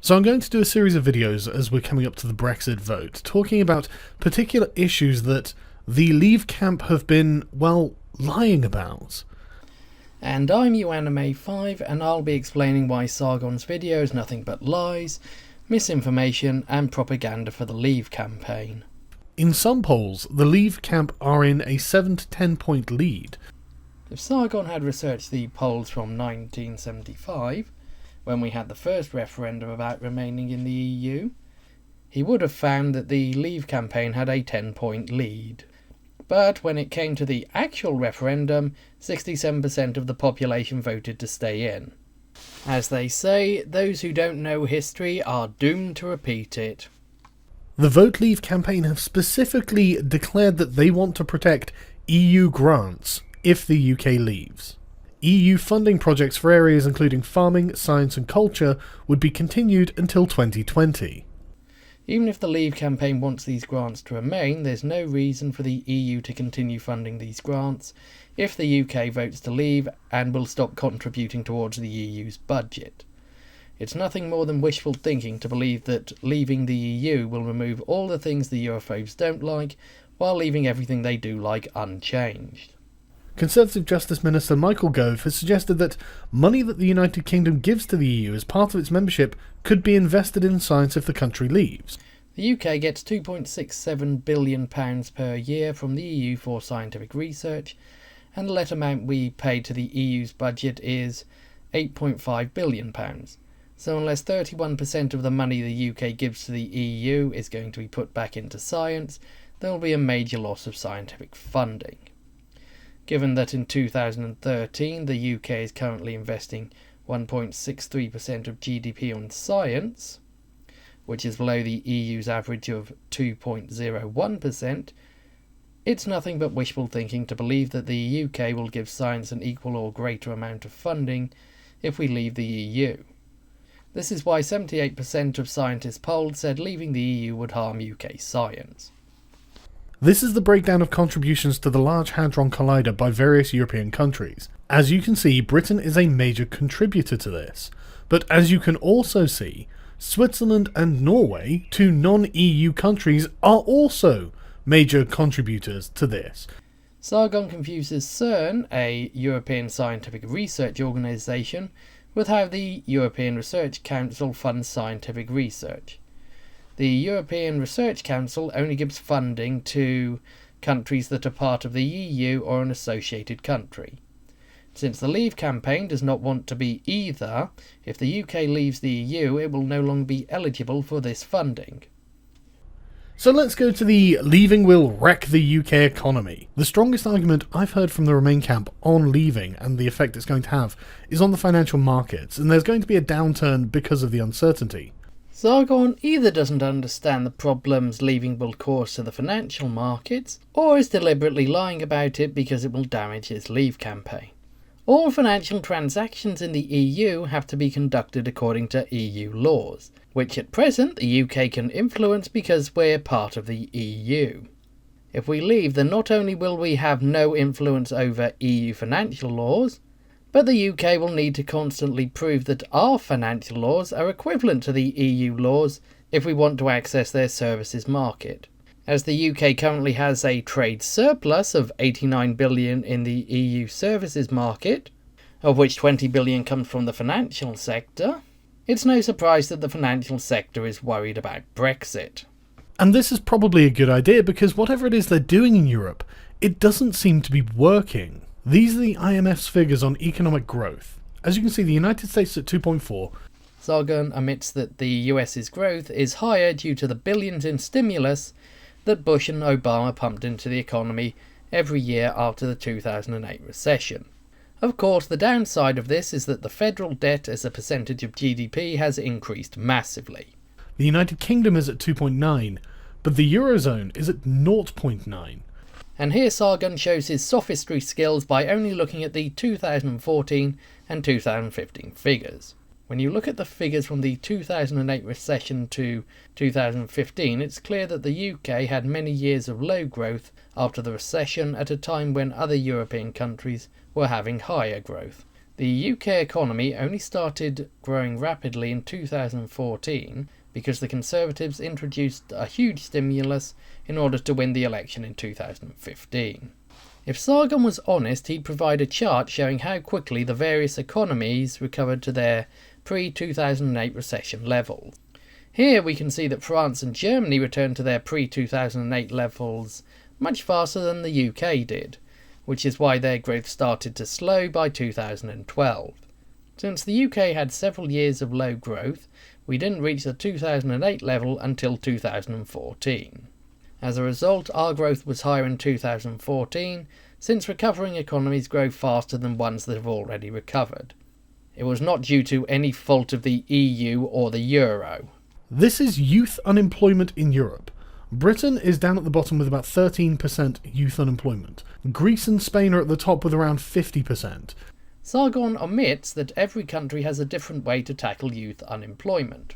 So I'm going to do a series of videos as we're coming up to the Brexit vote, talking about particular issues that the Leave camp have been, well, lying about. And I'm UAnime5, and I'll be explaining why Sargon's video is nothing but lies, misinformation and propaganda for the Leave campaign. In some polls, the Leave camp are in a 7 to 10 point lead. If Sargon had researched the polls from 1975, when we had the first referendum about remaining in the EU, he would have found that the Leave campaign had a 10-point lead. But when it came to the actual referendum, 67% of the population voted to stay in. As they say, those who don't know history are doomed to repeat it. The Vote Leave campaign have specifically declared that they want to protect EU grants if the UK leaves. EU funding projects for areas including farming, science and culture would be continued until 2020. Even if the Leave campaign wants these grants to remain, there's no reason for the EU to continue funding these grants if the UK votes to leave and will stop contributing towards the EU's budget. It's nothing more than wishful thinking to believe that leaving the EU will remove all the things the Europhobes don't like, while leaving everything they do like unchanged. Conservative Justice Minister Michael Gove has suggested that money that the United Kingdom gives to the EU as part of its membership could be invested in science if the country leaves. The UK gets £2.67 billion per year from the EU for scientific research, and the net amount we pay to the EU's budget is £8.5 billion. So unless 31% of the money the UK gives to the EU is going to be put back into science, there will be a major loss of scientific funding. Given that in 2013 the UK is currently investing 1.63% of GDP on science, which is below the EU's average of 2.01%, it's nothing but wishful thinking to believe that the UK will give science an equal or greater amount of funding if we leave the EU. This is why 78% of scientists polled said leaving the EU would harm UK science. This is the breakdown of contributions to the Large Hadron Collider by various European countries. As you can see, Britain is a major contributor to this. But as you can also see, Switzerland and Norway, two non-EU countries, are also major contributors to this. Sargon confuses CERN, a European scientific research organisation, with how the European Research Council funds scientific research. The European Research Council only gives funding to countries that are part of the EU or an associated country. Since the Leave campaign does not want to be either, if the UK leaves the EU it will no longer be eligible for this funding. So let's go to the leaving will wreck the UK economy. The strongest argument I've heard from the Remain camp on leaving and the effect it's going to have is on the financial markets, and there's going to be a downturn because of the uncertainty. Sargon either doesn't understand the problems leaving will cause to the financial markets, or is deliberately lying about it because it will damage his Leave campaign. All financial transactions in the EU have to be conducted according to EU laws, which at present the UK can influence because we're part of the EU. If we leave, then not only will we have no influence over EU financial laws, but the UK will need to constantly prove that our financial laws are equivalent to the EU laws if we want to access their services market. As the UK currently has a trade surplus of £89 billion in the EU services market, of which £20 billion comes from the financial sector, it's no surprise that the financial sector is worried about Brexit. And this is probably a good idea because whatever it is they're doing in Europe, it doesn't seem to be working. These are the IMF's figures on economic growth. As you can see, the United States at 2.4. Sargon admits that the US's growth is higher due to the billions in stimulus that Bush and Obama pumped into the economy every year after the 2008 recession. Of course, the downside of this is that the federal debt as a percentage of GDP has increased massively. The United Kingdom is at 2.9, but the Eurozone is at 0.9. And here Sargon shows his sophistry skills by only looking at the 2014 and 2015 figures. When you look at the figures from the 2008 recession to 2015, it's clear that the UK had many years of low growth after the recession at a time when other European countries were having higher growth. The UK economy only started growing rapidly in 2014 because the Conservatives introduced a huge stimulus in order to win the election in 2015. If Sargon was honest, he'd provide a chart showing how quickly the various economies recovered to their pre-2008 recession levels. Here we can see that France and Germany returned to their pre-2008 levels much faster than the UK did, which is why their growth started to slow by 2012. Since the UK had several years of low growth, we didn't reach the 2008 level until 2014. As a result, our growth was higher in 2014, since recovering economies grow faster than ones that have already recovered. It was not due to any fault of the EU or the Euro. This is youth unemployment in Europe. Britain is down at the bottom with about 13% youth unemployment. Greece and Spain are at the top with around 50%. Sargon omits that every country has a different way to tackle youth unemployment.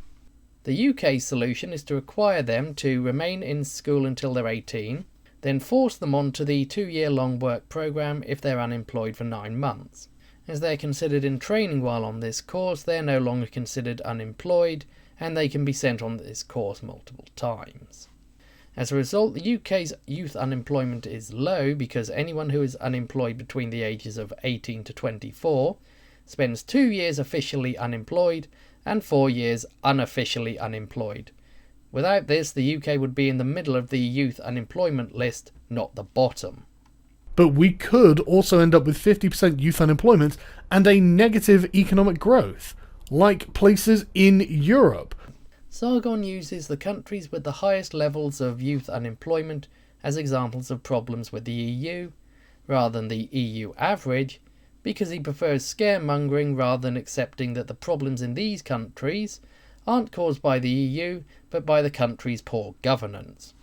The UK solution is to require them to remain in school until they're 18, then force them onto the 2-year-long work programme if they're unemployed for 9 months. As they're considered in training while on this course, they're no longer considered unemployed, and they can be sent on this course multiple times. As a result, the UK's youth unemployment is low because anyone who is unemployed between the ages of 18 to 24 spends 2 years officially unemployed and 4 years unofficially unemployed. Without this, the UK would be in the middle of the youth unemployment list, not the bottom. But we could also end up with 50% youth unemployment and a negative economic growth, like places in Europe. Sargon uses the countries with the highest levels of youth unemployment as examples of problems with the EU, rather than the EU average, because he prefers scaremongering rather than accepting that the problems in these countries aren't caused by the EU, but by the country's poor governance.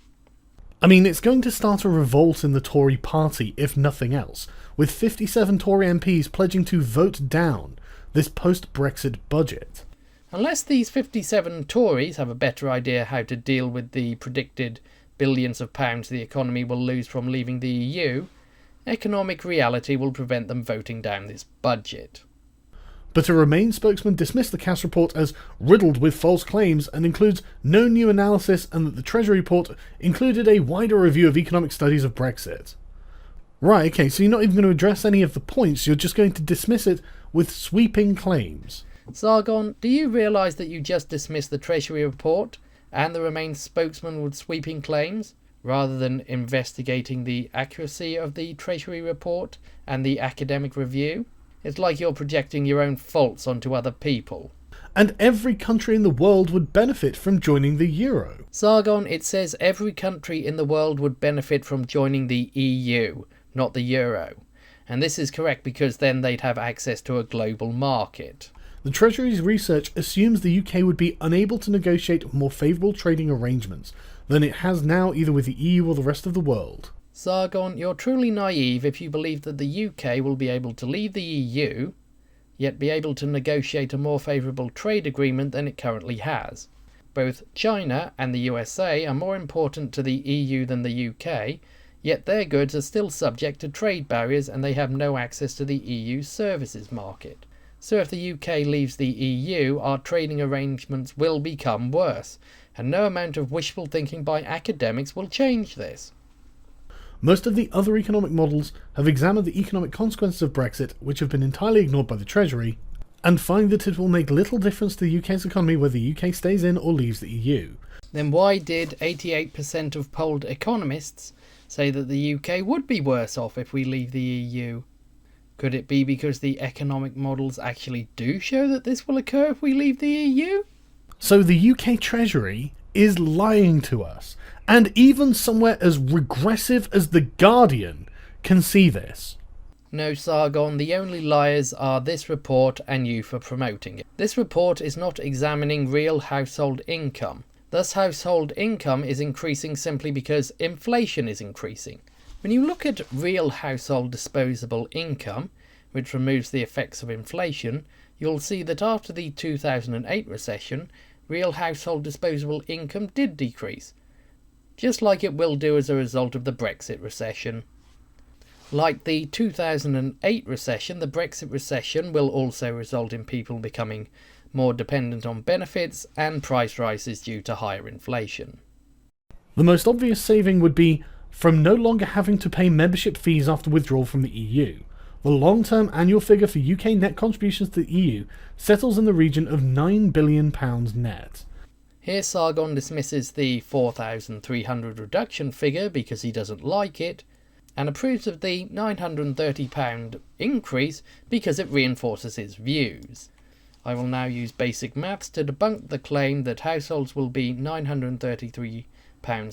I mean, it's going to start a revolt in the Tory party, if nothing else, with 57 Tory MPs pledging to vote down this post-Brexit budget. Unless these 57 Tories have a better idea how to deal with the predicted billions of pounds the economy will lose from leaving the EU, economic reality will prevent them voting down this budget. But a Remain spokesman dismissed the Cass report as riddled with false claims and includes no new analysis, and that the Treasury report included a wider review of economic studies of Brexit. Right, okay, so you're not even going to address any of the points, you're just going to dismiss it with sweeping claims. Sargon, do you realise that you just dismissed the Treasury report and the Remain spokesman with sweeping claims, rather than investigating the accuracy of the Treasury report and the academic review? It's like you're projecting your own faults onto other people. And every country in the world would benefit from joining the euro. Sargon, it says every country in the world would benefit from joining the EU, not the euro. And this is correct because then they'd have access to a global market. The Treasury's research assumes the UK would be unable to negotiate more favourable trading arrangements than it has now either with the EU or the rest of the world. Sargon, you're truly naive if you believe that the UK will be able to leave the EU, yet be able to negotiate a more favourable trade agreement than it currently has. Both China and the USA are more important to the EU than the UK, yet their goods are still subject to trade barriers and they have no access to the EU services market. So if the UK leaves the EU, our trading arrangements will become worse, and no amount of wishful thinking by academics will change this. Most of the other economic models have examined the economic consequences of Brexit, which have been entirely ignored by the Treasury, and find that it will make little difference to the UK's economy whether the UK stays in or leaves the EU. Then why did 88% of polled economists say that the UK would be worse off if we leave the EU? Could it be because the economic models actually do show that this will occur if we leave the EU? So the UK Treasury is lying to us, and even somewhere as regressive as The Guardian can see this. No, Sargon, the only liars are this report and you for promoting it. This report is not examining real household income. Thus, household income is increasing simply because inflation is increasing. When you look at real household disposable income, which removes the effects of inflation, you'll see that after the 2008 recession, real household disposable income did decrease, just like it will do as a result of the Brexit recession. Like the 2008 recession, the Brexit recession will also result in people becoming more dependent on benefits and price rises due to higher inflation. The most obvious saving would be from no longer having to pay membership fees after withdrawal from the EU. The long-term annual figure for UK net contributions to the EU settles in the region of £9 billion net. Here Sargon dismisses the 4,300 reduction figure because he doesn't like it, and approves of the £930 increase because it reinforces his views. I will now use basic maths to debunk the claim that households will be £933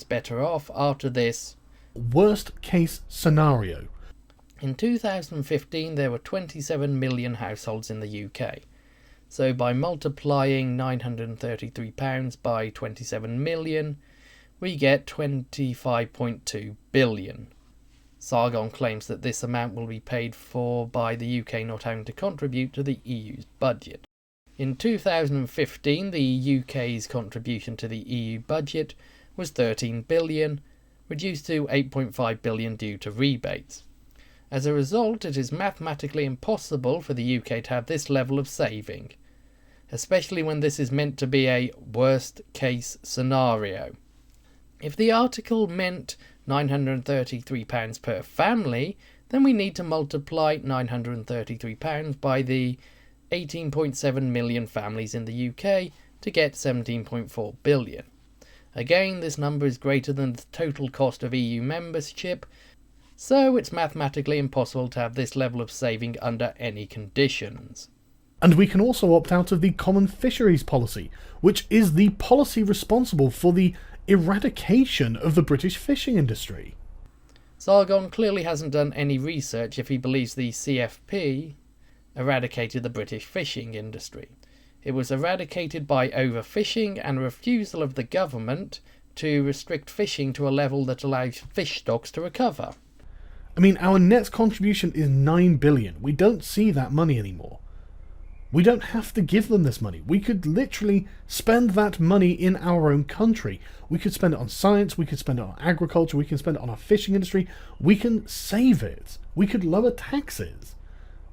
better off after this worst case scenario. In 2015 there were 27 million households in the UK. So by multiplying £933 by 27 million, we get 25.2 billion. Sargon claims that this amount will be paid for by the UK not having to contribute to the EU's budget. In 2015, the UK's contribution to the EU budget was 13 billion, reduced to 8.5 billion due to rebates. As a result, it is mathematically impossible for the UK to have this level of saving, especially when this is meant to be a worst-case scenario. If the article meant £933 per family, then we need to multiply £933 by the 18.7 million families in the UK to get 17.4 billion. Again, this number is greater than the total cost of EU membership, so it's mathematically impossible to have this level of saving under any conditions. And we can also opt out of the Common Fisheries Policy, which is the policy responsible for the eradication of the British fishing industry. Sargon clearly hasn't done any research if he believes the CFP eradicated the British fishing industry. It was eradicated by overfishing and refusal of the government to restrict fishing to a level that allows fish stocks to recover. I mean, our net contribution is £9 billion. We don't see that money anymore. We don't have to give them this money. We could literally spend that money in our own country. We could spend it on science, we could spend it on agriculture, we can spend it on our fishing industry. We can save it. We could lower taxes.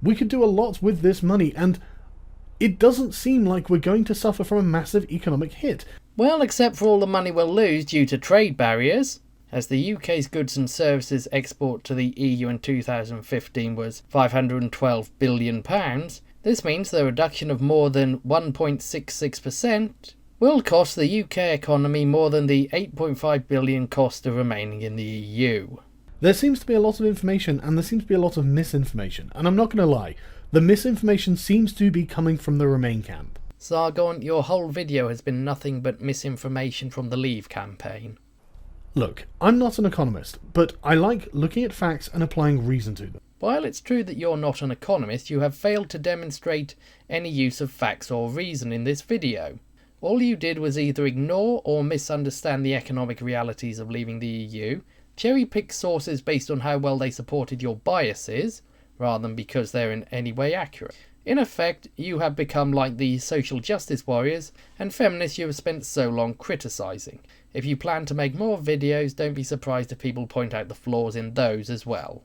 We could do a lot with this money, and it doesn't seem like we're going to suffer from a massive economic hit. Well, except for all the money we'll lose due to trade barriers. As the UK's goods and services export to the EU in 2015 was £512 billion, this means the reduction of more than 1.66% will cost the UK economy more than the £8.5 billion cost of remaining in the EU. There seems to be a lot of information, and there seems to be a lot of misinformation, and I'm not going to lie, the misinformation seems to be coming from the Remain camp. Sargon, your whole video has been nothing but misinformation from the Leave campaign. Look, I'm not an economist, but I like looking at facts and applying reason to them. While it's true that you're not an economist, you have failed to demonstrate any use of facts or reason in this video. All you did was either ignore or misunderstand the economic realities of leaving the EU, cherry-pick sources based on how well they supported your biases, rather than because they're in any way accurate. In effect, you have become like the social justice warriors and feminists you have spent so long criticising. If you plan to make more videos, don't be surprised if people point out the flaws in those as well.